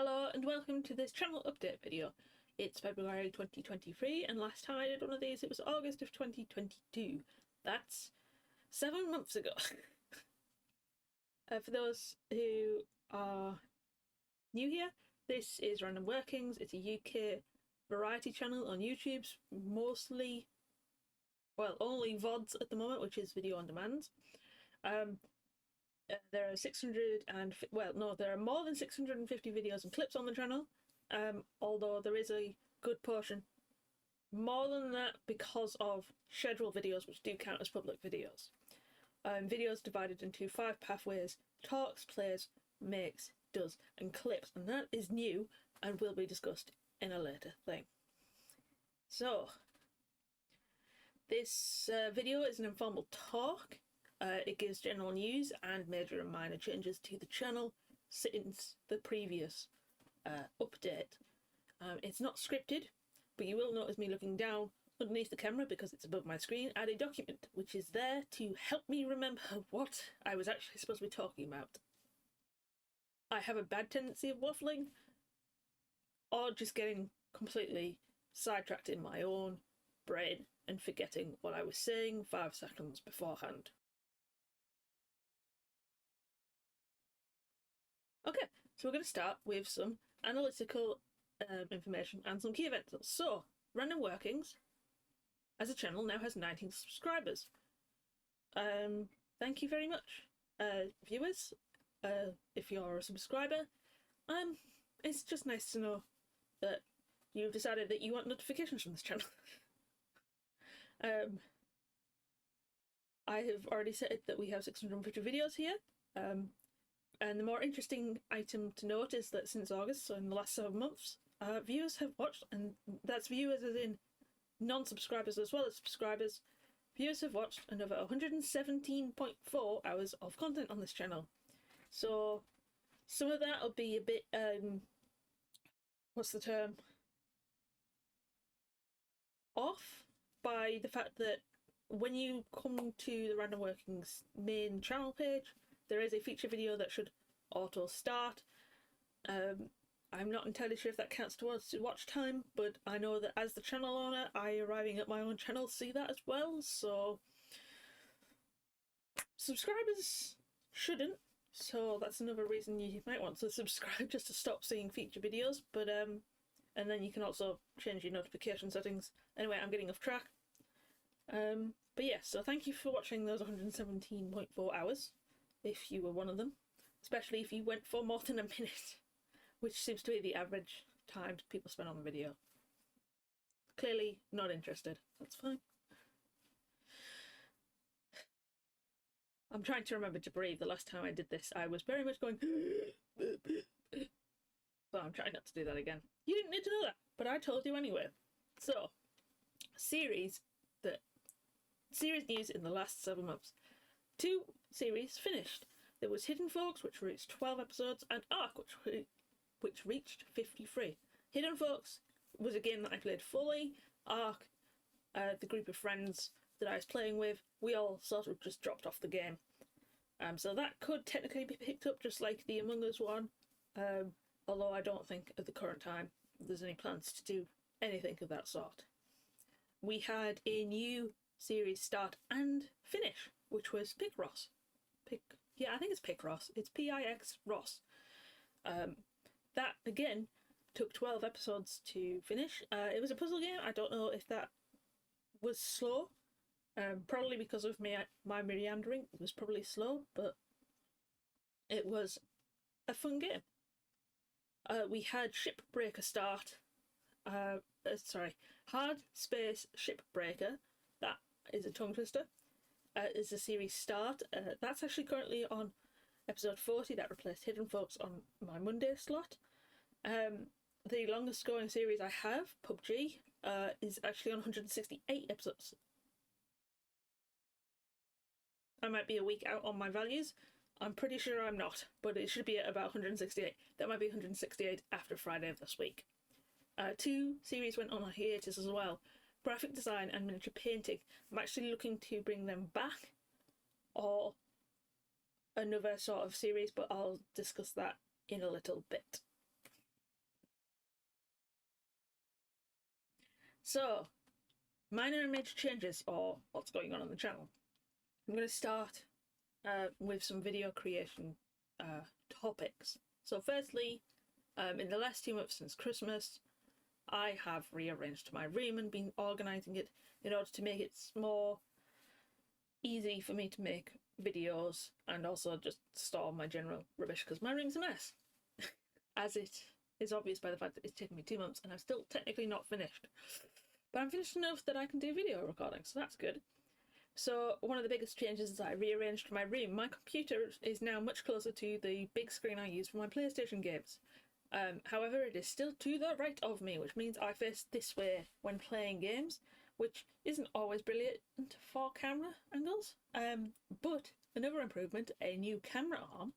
Hello and welcome to this channel update video. It's February 2023 and last time I did one of these it was August of 2022. That's 7 months ago. For those who are new here, this is Random Workings. It's a UK variety channel on YouTube, mostly, well, only VODs at the moment, which is video on demand. There are more than 650 videos and clips on the channel, although there is a good portion more than that because of scheduled videos which do count as public videos. Videos divided into 5 pathways: talks, plays, makes, does and clips, and that is new and will be discussed in a later thing. So this video is an informal talk. It gives general news and major and minor changes to the channel since the previous update. It's not scripted, but you will notice me looking down underneath the camera because it's above my screen at a document which is there to help me remember what I was actually supposed to be talking about. I have a bad tendency of waffling or just getting completely sidetracked in my own brain and forgetting what I was saying 5 seconds beforehand. Okay, so we're going to start with some analytical information and some key events. So, Random Workings as a channel now has 19 subscribers. Thank you very much, viewers. If you're a subscriber, it's just nice to know that you've decided that you want notifications from this channel. I have already said that we have 650 videos here. And the more interesting item to note is that since August, so in the last 7 months, viewers have watched, and that's viewers as in non-subscribers as well as subscribers, viewers have watched another 117.4 hours of content on this channel. So some of that will be a bit, what's the term? Off by the fact that when you come to the Random Workings main channel page, there is a feature video that should auto start. I'm not entirely sure if that counts towards watch time, but I know that as the channel owner, I arriving at my own channel see that as well, so subscribers shouldn't, so that's another reason you might want to subscribe, just to stop seeing feature videos, but and then you can also change your notification settings. Anyway, I'm getting off track. But yeah, so thank you for watching those 117.4 hours. If you were one of them, especially if you went for more than a minute, which seems to be the average time people spend on the video. Clearly not interested, that's fine. I'm trying to remember to breathe. The last time I did this, I was very much going so I'm trying not to do that again. You didn't need to know that, but I told you anyway. So, series news in the last 7 months. 2 series finished. There was Hidden Folks, which reached 12 episodes, and Arc, which reached 53. Hidden Folks was a game that I played fully. Arc, the group of friends that I was playing with, we all sort of just dropped off the game. So that could technically be picked up just like the Among Us one, although I don't think at the current time there's any plans to do anything of that sort. We had a new series start and finish, which was Picross. I think it's Picross. It's Pix Ross. That again took 12 episodes to finish. It was a puzzle game. I don't know if that was slow. Probably because of my meandering. It was probably slow, but it was a fun game. We had Shipbreaker start. Hard Space Shipbreaker. That is a tongue twister. Is a series start. That's actually currently on episode 40. That replaced Hidden Folks on my Monday slot. The longest going series I have, PUBG, is actually on 168 episodes. I might be a week out on my values. I'm pretty sure I'm not, but it should be at about 168. That might be 168 after Friday of this week. 2 series went on hiatus as well. Graphic design and miniature painting. I'm actually looking to bring them back, or another sort of series, but I'll discuss that in a little bit. So, minor and major changes, or what's going on the channel. I'm going to start with some video creation topics. So firstly, in the last 2 months since Christmas, I have rearranged my room and been organising it in order to make it more easy for me to make videos and also just store my general rubbish, because my room's a mess. As it is obvious by the fact that it's taken me 2 months and I'm still technically not finished. But I'm finished enough that I can do video recording, so that's good. So one of the biggest changes is I rearranged my room. My computer is now much closer to the big screen I use for my PlayStation games. However, it is still to the right of me, which means I face this way when playing games, which isn't always brilliant for camera angles. But another improvement, a new camera arm,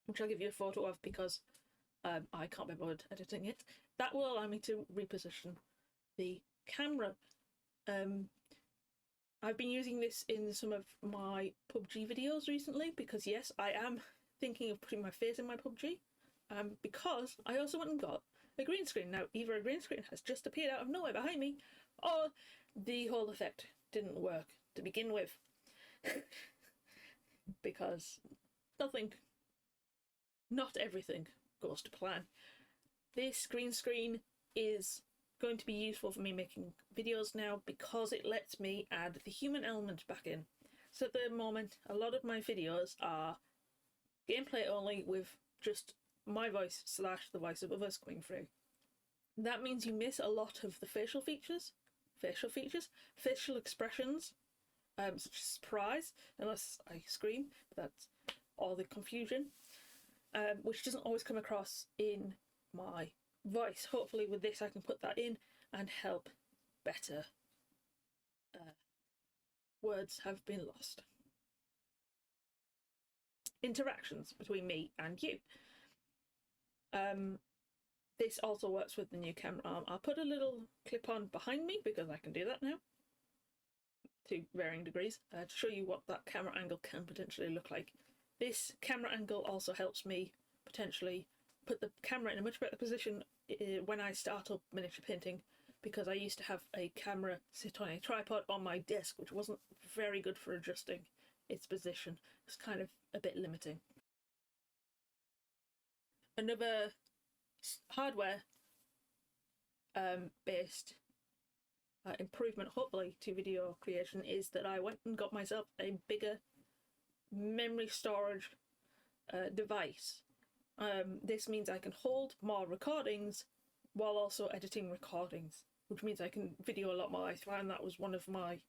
which I'll give you a photo of because I can't be bothered editing it. That will allow me to reposition the camera. I've been using this in some of my PUBG videos recently because yes, I am thinking of putting my face in my PUBG. Because I also went and got a green screen. Now, either a green screen has just appeared out of nowhere behind me, or the whole effect didn't work to begin with. Because not everything goes to plan. This green screen is going to be useful for me making videos now because it lets me add the human element back in. So at the moment, a lot of my videos are gameplay only with just my voice / the voice of others coming through. That means you miss a lot of the facial expressions, such as surprise, unless I scream, but that's all the confusion, which doesn't always come across in my voice. Hopefully with this I can put that in and help better. Words have been lost. Interactions between me and you. This also works with the new camera arm. I'll put a little clip on behind me because I can do that now to varying degrees to show you what that camera angle can potentially look like. This camera angle also helps me potentially put the camera in a much better position when I start up miniature painting, because I used to have a camera sit on a tripod on my desk, which wasn't very good for adjusting its position. It's kind of a bit limiting. Another hardware based improvement, hopefully, to video creation is that I went and got myself a bigger memory storage device. This means I can hold more recordings while also editing recordings, which means I can video a lot more. I found that was one of my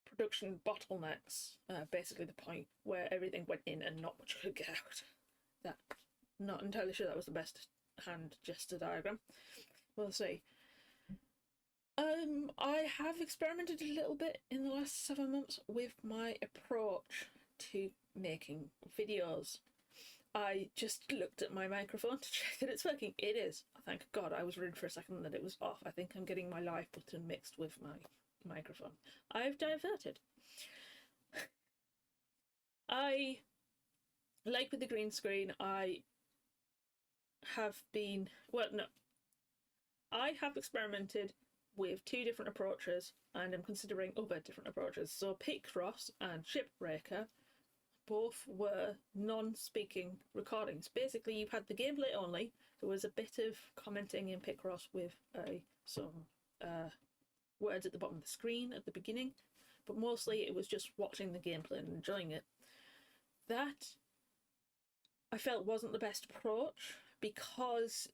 production bottlenecks, basically the point where everything went in and not much could get out. Not entirely sure that was the best hand gesture diagram. We'll see. I have experimented a little bit in the last 7 months with my approach to making videos. I just looked at my microphone to check that it's working. It is. Thank God. I was worried for a second that it was off. I think I'm getting my live button mixed with my microphone. I've diverted. Like with the green screen, I have experimented with 2 different approaches, and I'm considering other different approaches. So Picross and Shipbreaker both were non-speaking recordings. Basically, you had the gameplay only. There was a bit of commenting in Picross with some words at the bottom of the screen at the beginning, but mostly it was just watching the gameplay and enjoying it. That I felt wasn't the best approach because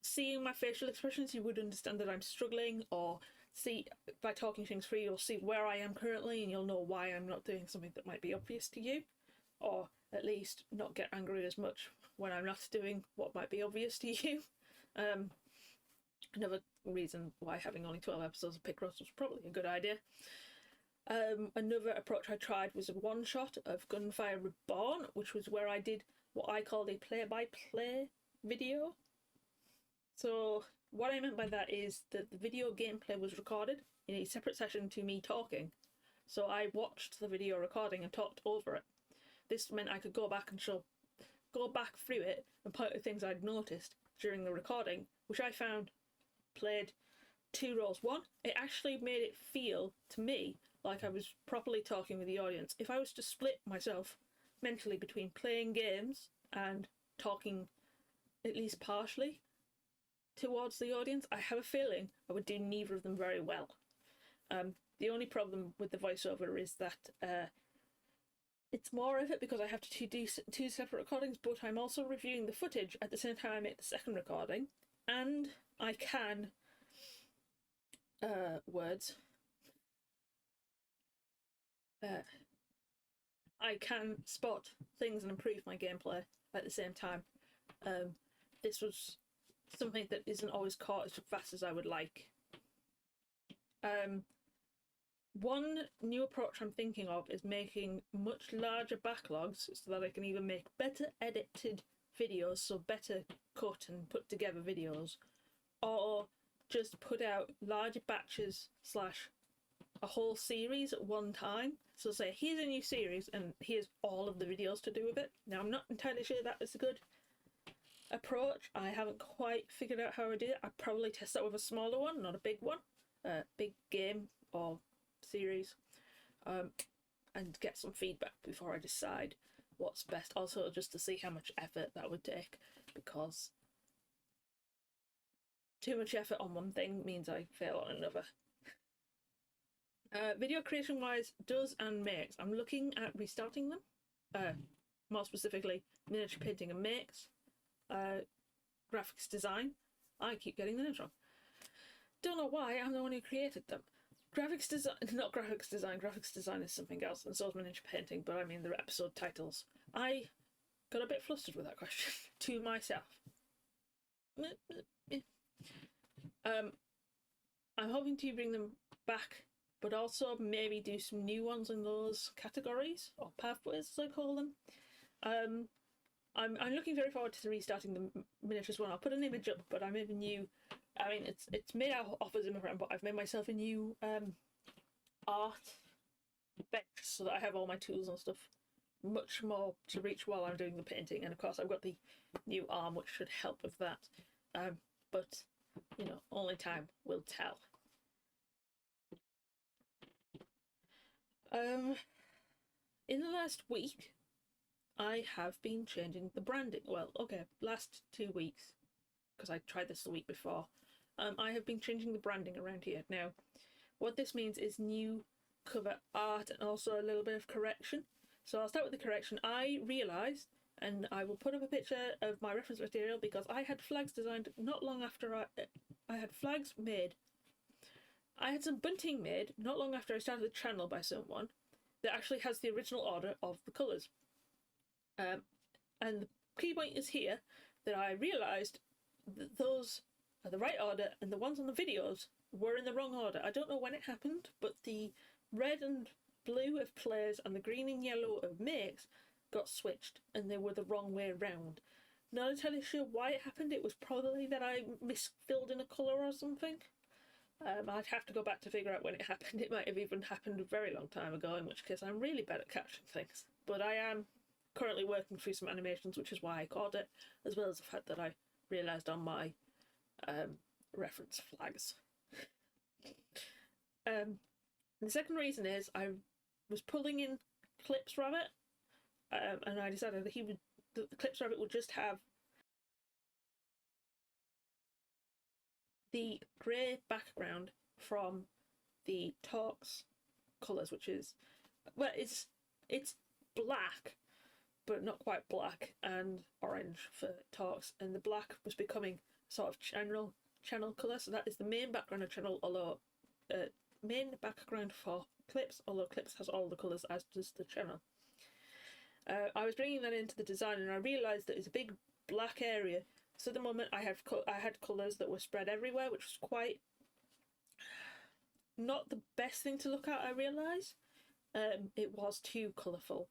seeing my facial expressions, you would understand that I'm struggling, or see by talking things through, you'll see where I am currently and you'll know why I'm not doing something that might be obvious to you, or at least not get angry as much when I'm not doing what might be obvious to you. Another reason why having only 12 episodes of Picross was probably a good idea. Another approach I tried was a one-shot of Gunfire Reborn, which was where I did what I called a play-by-play video. So what I meant by that is that the video gameplay was recorded in a separate session to me talking. So I watched the video recording and talked over it. This meant I could go back through it and point out things I'd noticed during the recording, which I found played two roles. One, it actually made it feel to me like I was properly talking with the audience. If I was to split myself mentally between playing games and talking at least partially towards the audience, I have a feeling I would do neither of them very well. The only problem with the voiceover is that it's more of it because I have to do two separate recordings, but I'm also reviewing the footage at the same time I make the second recording, and I can I can spot things and improve my gameplay at the same time. This was something that isn't always caught as fast as I would like. One new approach I'm thinking of is making much larger backlogs so that I can either make better edited videos, so better cut and put together videos, or just put out larger batches / a whole series at one time. So say, here's a new series and here's all of the videos to do with it. Now, I'm not entirely sure that is a good approach. I haven't quite figured out how I do it. I'd probably test that with a smaller one, not a big one. Big game or series, and get some feedback before I decide what's best. Also, just to see how much effort that would take, because too much effort on one thing means I fail on another. Video creation wise, does and makes. I'm looking at restarting them. More specifically, miniature painting and makes. Graphics design. I keep getting the names wrong. Don't know why, I'm the one who created them. Graphics design, not graphics design. Graphics design is something else, and so is miniature painting, but I mean the episode titles. I got a bit flustered with that question to myself. I'm hoping to bring them back, but also maybe do some new ones in those categories, or pathways as I call them. I'm looking very forward to restarting the miniatures one. I'll put an image up, but I made a new, I mean it's made out of as immigrant, but I've made myself a new art bench so that I have all my tools and stuff much more to reach while I'm doing the painting, and of course I've got the new arm which should help with that. But you know, only time will tell. In the last week, I have been changing the branding. Well, okay, last 2 weeks, because I tried this the week before. I have been changing the branding around here. Now, what this means is new cover art and also a little bit of correction. So I'll start with the correction. I realised, and I will put up a picture of my reference material, because I had flags designed not long after I had flags made. I had some bunting made not long after I started the channel by someone that actually has the original order of the colours. And the key point is here that I realised that those are the right order and the ones on the videos were in the wrong order. I don't know when it happened, but the red and blue of players and the green and yellow of makes got switched and they were the wrong way round. Not entirely sure why it happened. It was probably that I misfilled in a colour or something. I'd have to go back to figure out when it happened. It might have even happened a very long time ago, in which case I'm really bad at catching things. But I am currently working through some animations, which is why I caught it, as well as the fact that I realised on my reference flags. The second reason is I was pulling in Clips Rabbit, and I decided that the Clips Rabbit would just have the grey background from the Talks colours, which is, well, it's black, but not quite black, and orange for Talks, and the black was becoming sort of channel colour, so that is the main background of channel, although main background for Clips, although Clips has all the colours as does the channel. I was bringing that into the design, and I realised that it's a big black area. So at the moment I had colours that were spread everywhere, which was quite not the best thing to look at, I realise. It was too colourful.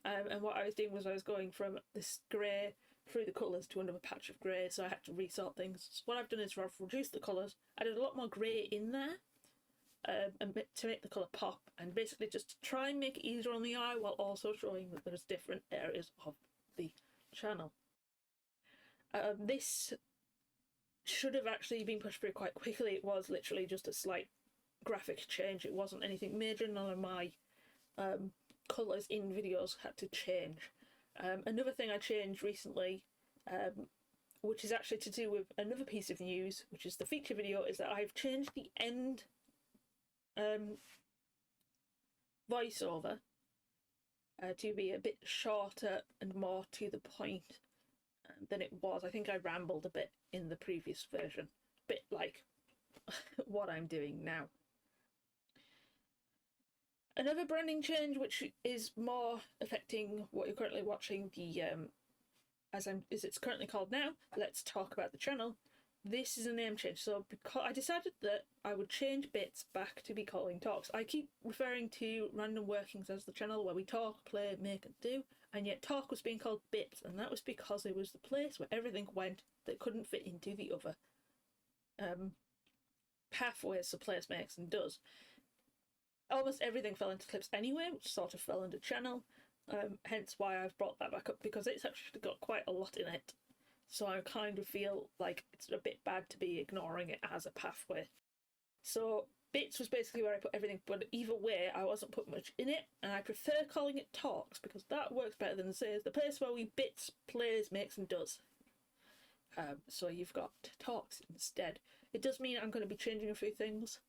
And what I was doing was I was going from this grey through the colours to another patch of grey, so I had to resort things. So what I've done is I've reduced the colours, added a lot more grey in there, and to make the colour pop, and basically just to try and make it easier on the eye while also showing that there's different areas of the channel. This should have actually been pushed through quite quickly. It was literally just a slight graphic change. It wasn't anything major. None of my colours in videos had to change. Another thing I changed recently, which is actually to do with another piece of news, which is the feature video, is that I've changed the end voiceover to be a bit shorter and more to the point than it was. I think I rambled a bit in the previous version, a bit like what I'm doing now. Another branding change, which is more affecting what you're currently watching, the as it's currently called now, Let's Talk About the Channel. This is a name change. So because I decided that I would change bits back to be calling talks. I keep referring to Random Workings as the channel where we talk, play, make and do, and yet talk was being called bits, and that was because it was the place where everything went that couldn't fit into the other pathways the place makes and does. Almost everything fell into clips anyway, which sort of fell into channel, hence why I've brought that back up, because it's actually got quite a lot in it. So I kind of feel like it's a bit bad to be ignoring it as a pathway. So bits was basically where I put everything, but either way I wasn't putting much in it, and I prefer calling it talks because that works better than says the place where we bits, plays, makes and does. So you've got talks instead. It does mean I'm going to be changing a few things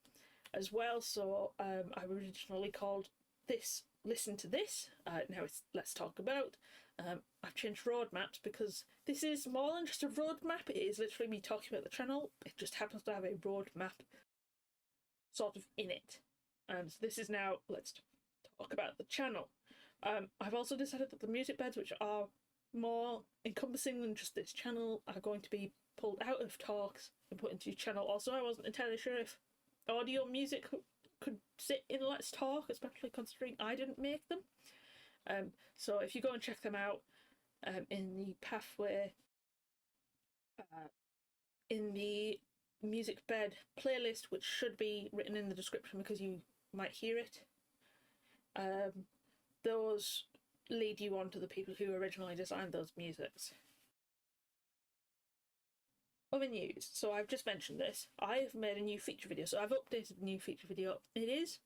as well. So I originally called this Listen to This, now it's Let's Talk About. I've changed roadmaps because this is more than just a roadmap. It is literally me talking about the channel. It just happens to have a roadmap sort of in it. And so this is now Let's Talk About the Channel. I've also decided that the music beds, which are more encompassing than just this channel, are going to be pulled out of talks and put into channel. Also, I wasn't entirely sure if audio music could sit in Let's Talk, especially considering I didn't make them. So if you go and check them out in the pathway, in the music bed playlist, which should be written in the description because you might hear it, those lead you on to the people who originally designed those musics. Other news, so I've just mentioned this, I've made a new feature video, so I've updated the new feature video. It is,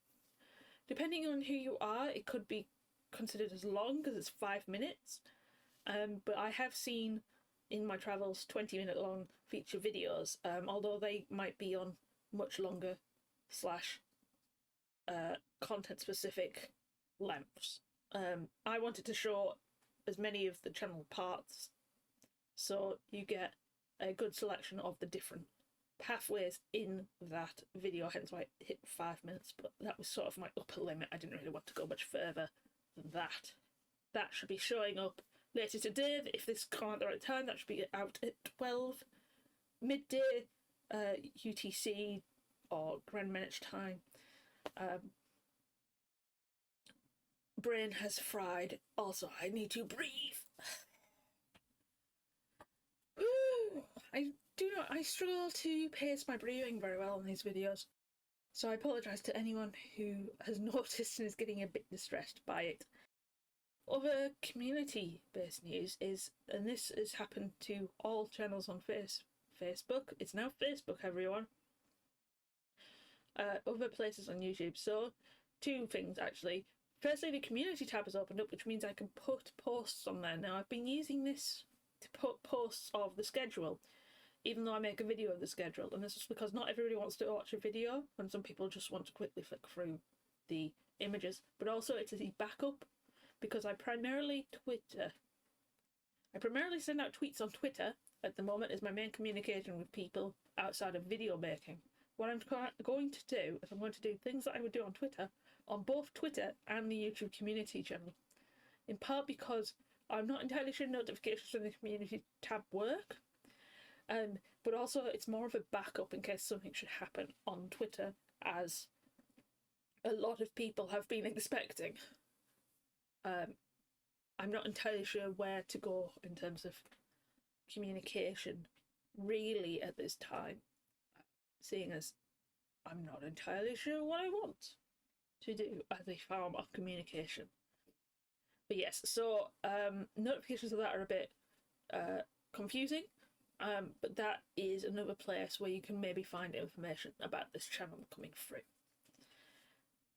depending on who you are, it could be considered as long because it's 5 minutes, but I have seen in my travels 20-minute long feature videos, although they might be on much longer / content specific lengths. I wanted to show as many of the channel parts so you get a good selection of the different pathways in that video, hence why I hit 5 minutes, but that was sort of my upper limit. I didn't really want to go much further than that. That should be showing up later today. If this comes at the right time, that should be out at 12 midday UTC or Greenwich time. Brain has fried. Also, I need to breathe. I struggle to pace my breathing very well in these videos, so I apologise to anyone who has noticed and is getting a bit distressed by it. Other community-based news is, and this has happened to all channels on Facebook, it's now Facebook, everyone. Other places on YouTube, so 2 things actually. Firstly, the community tab has opened up, which means I can put posts on there. Now, I've been using this to put posts of the schedule, even though I make a video of the schedule, and this is because not everybody wants to watch a video, and some people just want to quickly flick through the images, but also it's a backup, because I primarily send out tweets on Twitter at the moment as my main communication with people outside of video making. What I'm going to do is I'm going to do things that I would do on Twitter, on both Twitter and the YouTube community channel, in part because I'm not entirely sure notifications from the community tab work, but also it's more of a backup in case something should happen on Twitter, as a lot of people have been expecting. I'm not entirely sure where to go in terms of communication really at this time, seeing as I'm not entirely sure what I want to do as a form of communication. But yes, so notifications of that are a bit confusing. but that is another place where you can maybe find information about this channel coming through.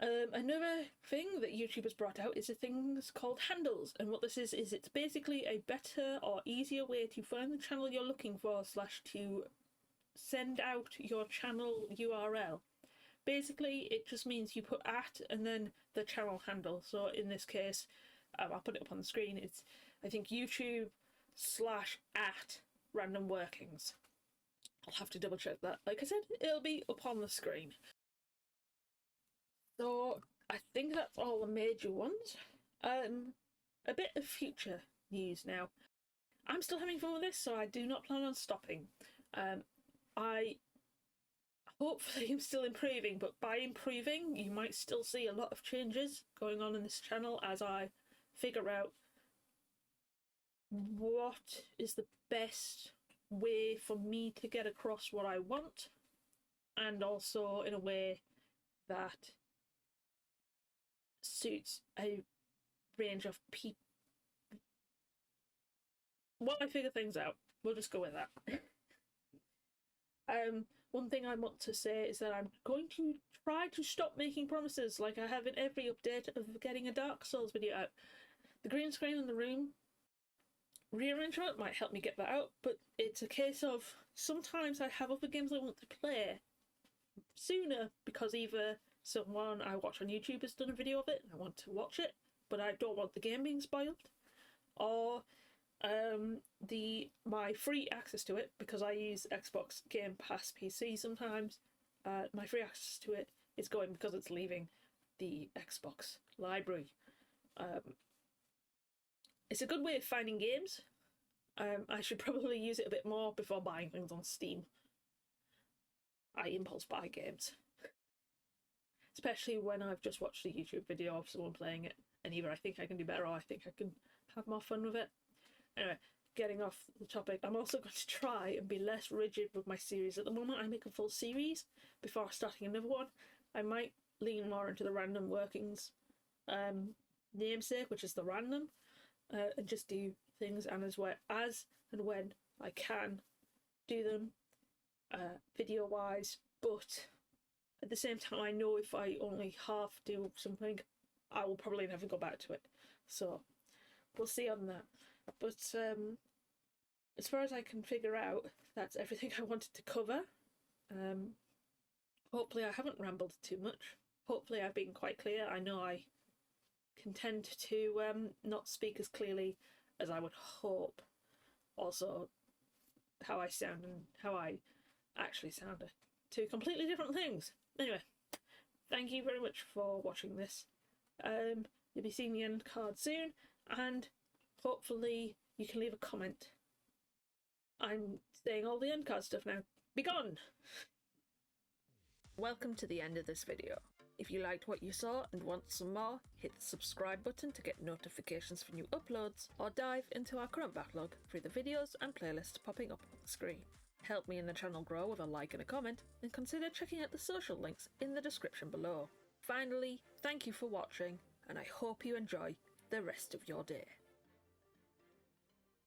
Another thing that YouTube has brought out is a thing called handles, and what this is it's basically a better or easier way to find the channel you're looking for / to send out your channel URL. Basically, it just means you put at and then the channel handle. So in this case, I'll put it up on the screen. It's, I think, YouTube /at random workings. I'll have to double check that. Like I said, it'll be up on the screen. So I think that's all the major ones. A bit of future news now. I'm still having fun with this, so I do not plan on stopping. I hopefully am still improving, but by improving, you might still see a lot of changes going on in this channel as I figure out what is the best way for me to get across what I want, and also in a way that suits a range of people. While I figure things out, we'll just go with that. One thing I want to say is that I'm going to try to stop making promises like I have in every update of getting a Dark Souls video out. The green screen in the room rearrangement might help me get that out, but it's a case of sometimes I have other games I want to play sooner because either someone I watch on YouTube has done a video of it and I want to watch it, but I don't want the game being spoiled, or my free access to it, because I use Xbox Game Pass PC sometimes, my free access to it is going because it's leaving the Xbox library. It's a good way of finding games. I should probably use it a bit more before buying things on Steam. I impulse buy games. Especially when I've just watched a YouTube video of someone playing it, and either I think I can do better or I think I can have more fun with it. Anyway, getting off the topic, I'm also going to try and be less rigid with my series. At the moment, I make a full series before starting another one. I might lean more into the random workings namesake, which is the random, and just do things as and when I can do them video wise, but at the same time I know if I only half do something I will probably never go back to it, so we'll see on that. But as far as I can figure out, that's everything I wanted to cover. Hopefully I haven't rambled too much. Hopefully I've been quite clear. I know I can tend to not speak as clearly as I would hope. Also, how I sound and how I actually sound are two completely different things. Anyway, thank you very much for watching this. You'll be seeing the end card soon, and hopefully you can leave a comment. I'm saying all the end card stuff now. Be gone! Welcome to the end of this video. If you liked what you saw and want some more, hit the subscribe button to get notifications for new uploads, or dive into our current backlog through the videos and playlists popping up on the screen. Help me and the channel grow with a like and a comment, and consider checking out the social links in the description below. Finally, thank you for watching, and I hope you enjoy the rest of your day.